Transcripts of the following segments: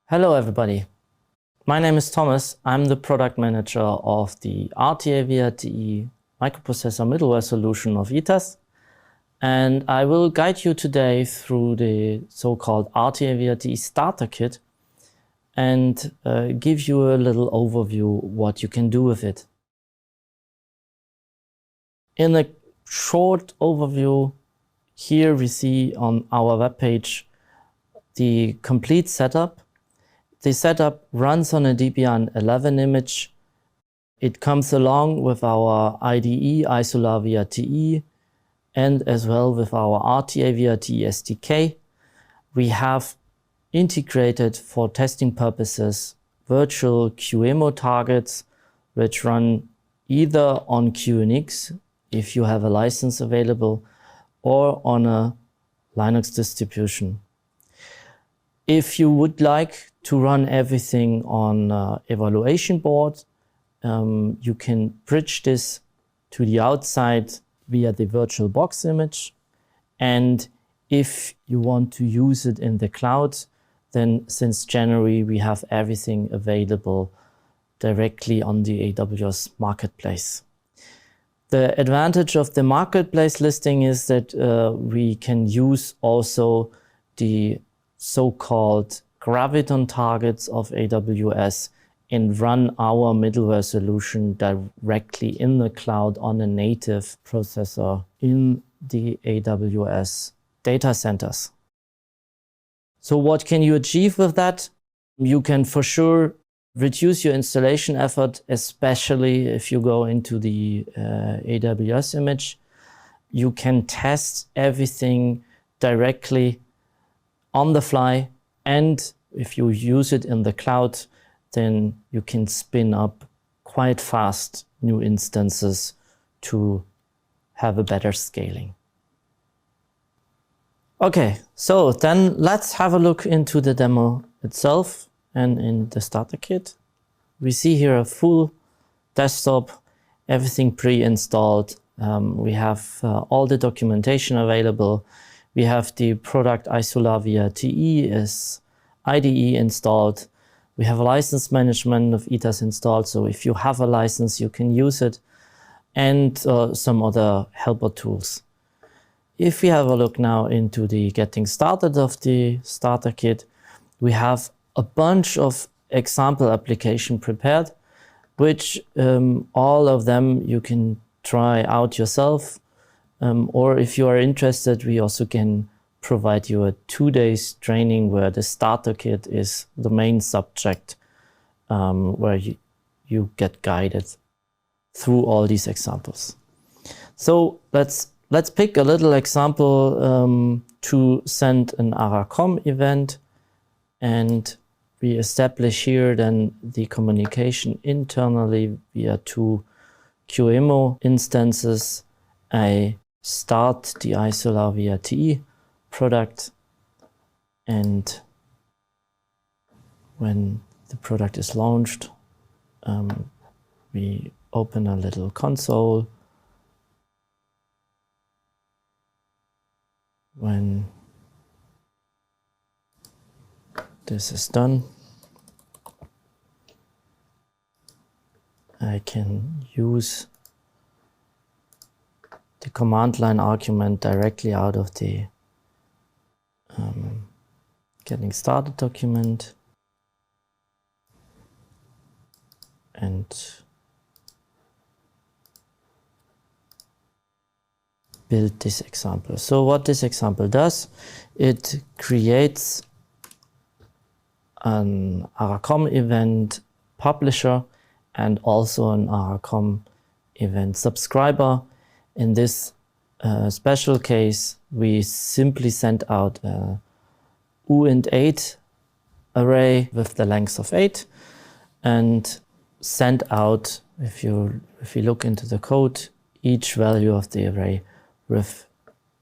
Hello everybody, my name is Thomas. I'm the product manager of the RTA-VRTE microprocessor middleware solution of ETAS, and I will guide you today through the so-called RTA-VRTE starter kit and give you a little overview what you can do with it. In a short overview, here we see on our webpage the complete setup. The setup runs on a Debian 11 image. It comes along with our IDE, Isolar VRTE, and as well with our RTA VRTE SDK. We have integrated for testing purposes virtual QEMU targets, which run either on QNX, if you have a license available, or on a Linux distribution. If you would like to run everything on evaluation board, you can bridge this to the outside via the VirtualBox image. And if you want to use it in the cloud, then since January we have everything available directly on the AWS Marketplace. The advantage of the Marketplace listing is that we can use also the so-called Graviton targets of AWS and run our middleware solution directly in the cloud on a native processor in the AWS data centers. So what can you achieve with that? You can for sure reduce your installation effort, especially if you go into the AWS image. You can test everything directly on the fly, and if you use it in the cloud, then you can spin up quite fast new instances to have a better scaling. Okay, so then let's have a look into the demo itself and in the starter kit. We see here a full desktop, everything pre-installed. We have all the documentation available. We have the product Isolar VRTE as IDE installed. We have a license management of ETAS installed, so if you have a license, you can use it, and some other helper tools. If we have a look now into the getting started of the starter kit, we have a bunch of example application prepared, which all of them you can try out yourself. Or if you are interested, we also can provide you a 2-day training where the starter kit is the main subject, where you get guided through all these examples. So let's pick a little example to send an ARACOM event, and we establish here then the communication internally via 2 QEMU instances. I start the Isolar VRTE product, and when the product is launched, we open a little console. When this is done, I can use the command line argument directly out of the getting started document and build this example. So what this example does, it creates an ARACOM event publisher and also an ARACOM event subscriber. In this special case, we simply sent out a uint8 array with the length of 8 and sent out, if you look into the code, each value of the array with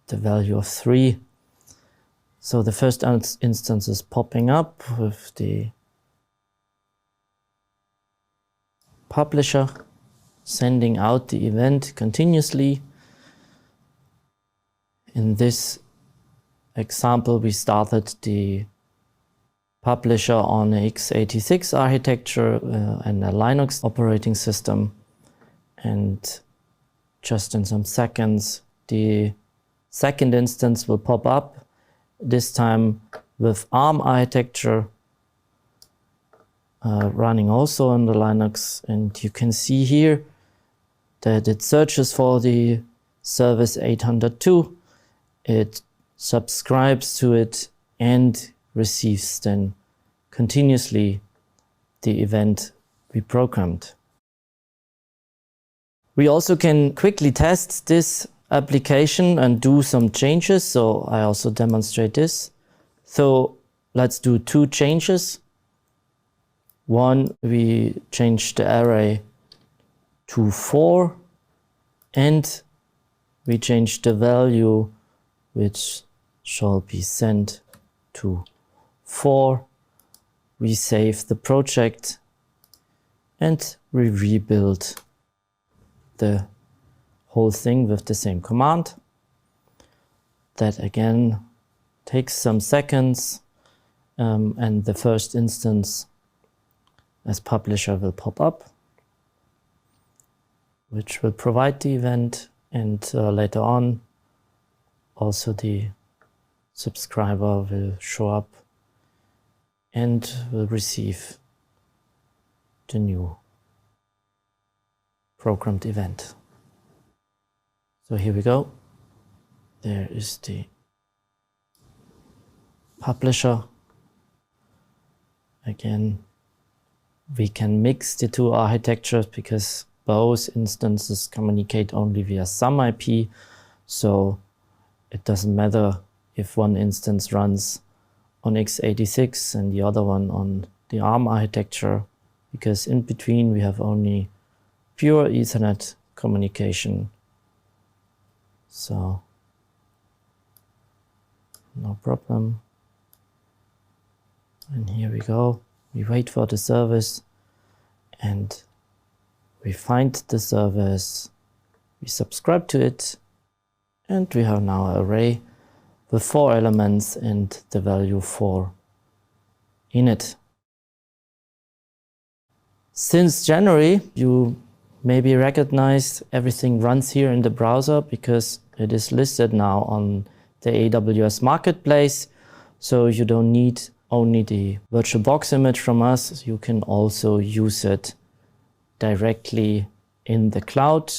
the value of 3. So the first instance is popping up with the publisher, sending out the event continuously. In this example, we started the Publisher on a x86 architecture and a Linux operating system. And just in some seconds, the second instance will pop up, this time with ARM architecture, running also on the Linux. And you can see here that it searches for the service 802, it subscribes to it, and receives then continuously the event we programmed. We also can quickly test this application and do some changes. So I also demonstrate this. So let's do 2 changes. One, we change the array to 4, and we change the value which shall be sent to 4. We save the project and we rebuild the whole thing with the same command. That again takes some seconds, and the first instance as publisher will pop up, which will provide the event, and later on also the subscriber will show up and will receive the new programmed event. So here we go. There is the publisher. Again, we can mix the 2 architectures because both instances communicate only via some IP. So it doesn't matter if one instance runs on x86 and the other one on the ARM architecture, because in between we have only pure Ethernet communication. So no problem. And here we go. We wait for the service and we find the service, we subscribe to it, and we have now an array with 4 elements and the value 4 in it. Since January, you maybe recognize everything runs here in the browser because it is listed now on the AWS Marketplace. So you don't need only the VirtualBox image from us, you can also use it directly in the cloud.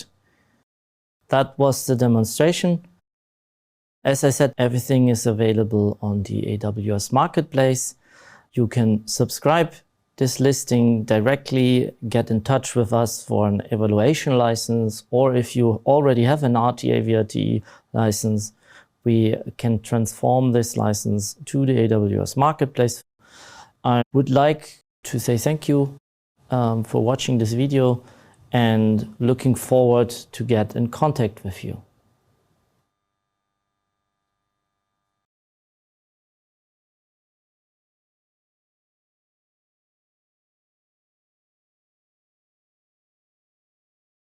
That was the demonstration. As I said, everything is available on the AWS Marketplace. You can subscribe this listing directly, get in touch with us for an evaluation license, or if you already have an RTA VRT license, we can transform this license to the AWS Marketplace. I would like to say thank you for watching this video and looking forward to get in contact with you.